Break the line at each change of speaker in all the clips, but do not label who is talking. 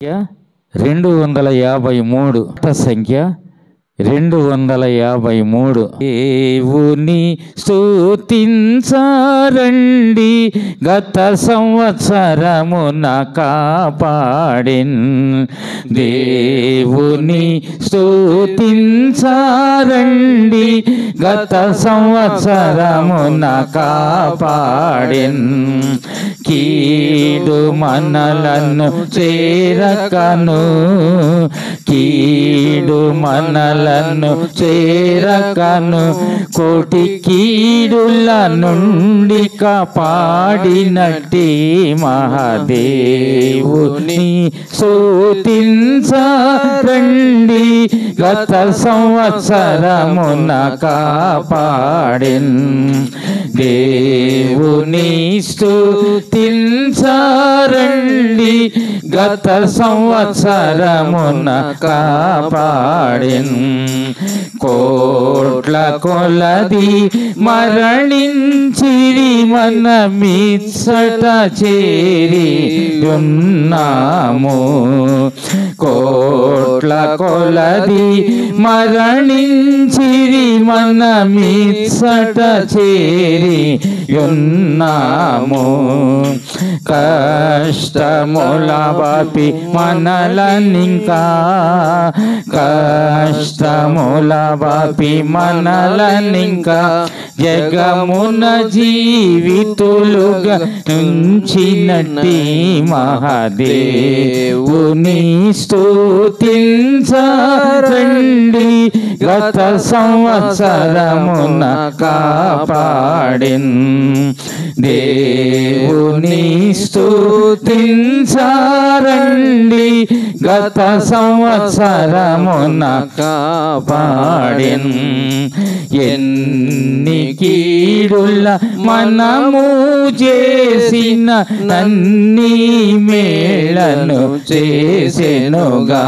253 సంఖ్య 253. దేవుని స్తుతించరండి, గత సంవత్సరమున కాపాడిన్. దేవుని స్తుతించరండి, గత సంవత్సరమున కాపాడిన్. కీడు మనలను చేరకను, కీడు మనలను చేరకను, కోటి కీడుల నుండి కాపాడినట్టి మహాదేవుని స్తుతించరండి, గత సంవత్సరమున కాపాడిన్. దేవుని స్తుతించరండి, గత సంవత్సరమున కాపాడిన్. కోట్ల కొలది మరణించిరి, మనమిచ్చట చేరి ఉన్నాము. కోట్ల కొలది మరణించిరి, మనమిచ్చట చేరి ఉన్నాము. కష్టముల బాపి మనలనింకా, కష్టముల బాపి మనలనింకా, జగమున జీవితులుగా ఉంచినట్టి మహాదేవుని స్తుతించరండి, గత సంవత్సరమున కాపాడిన్. దేవుని స్తుతించరండి, గత సంవత్సరమున కాపాడిన్. ఎన్ని కీడుల మనము చేసిన నన్ని మేళను చేసెనుగా.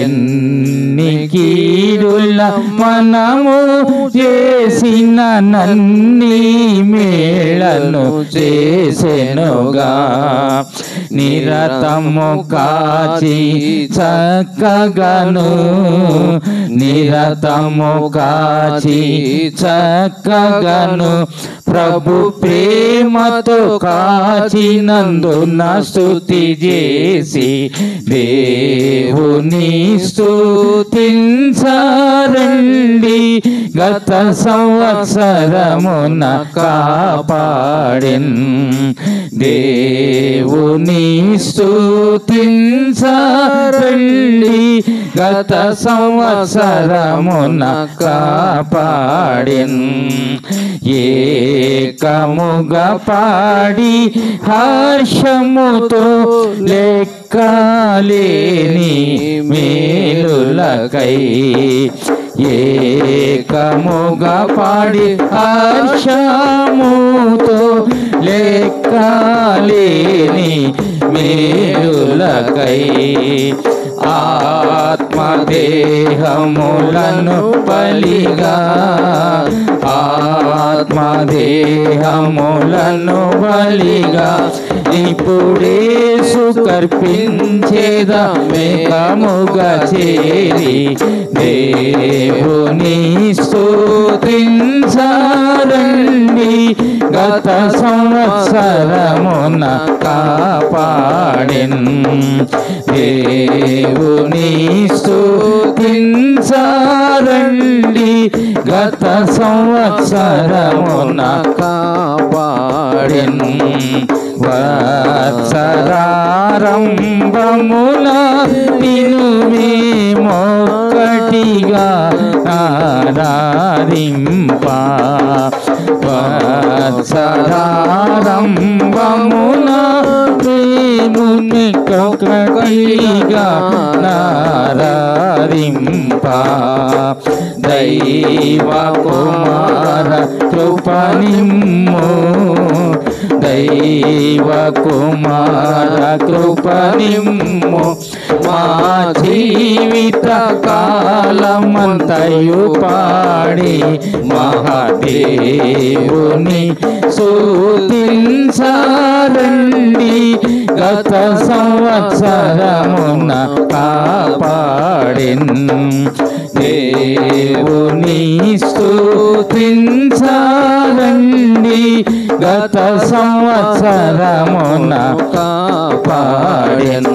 ఎన్ని కీడుల మనము చేసిన నన్ని మేళను చేసెనుగా. నిరతము కాచి చక్కగను, నిరతము కాచి చక్కగను, ప్రభు ప్రేమతో కాచినందున స్తుతి చేసి దేవుని స్తుతించరండి, గత సంవత్సరమున కాపాడిన్. దేవుని స్తుతించరండి, గత సంవత్సరమున కాపాడిన్. ఏకముగా పాడి హర్షముతో లెక్కలేని మేలులకై, ఏకముగా పాడి హర్షముతో లెక్కలేని మేలులకై, ఆత్మదేహములను బలిగా, ఆత్మదేహములను బలిగా ఇప్పుడే సుకర్పించేదా మేఘముగా చేరి దేవుని స్తుతించరండి, గత సంవత్సరమున కాపాడిన్. దేవుని స్తుతించరండి, గత సంవత్సరమున కాపాడిన్. వత్సరారంభమున నిన్ను మేమొక్కటిగా ఆరాధింప, వత్సరారంభమున మేమొక్కటిగా ఆరాధింప. దైవ కుమార కృపనిమ్ము, దైవ కుమార కృపనిమ్ము మా జీవిత కాలమంతయు పాడి మహాదేవుని స్తుతించాలండి గత సంవత్సరమున కాపాడిన్ దేవుని స్తుతించాలండి గత సంవత్సరమున కాపాడిన్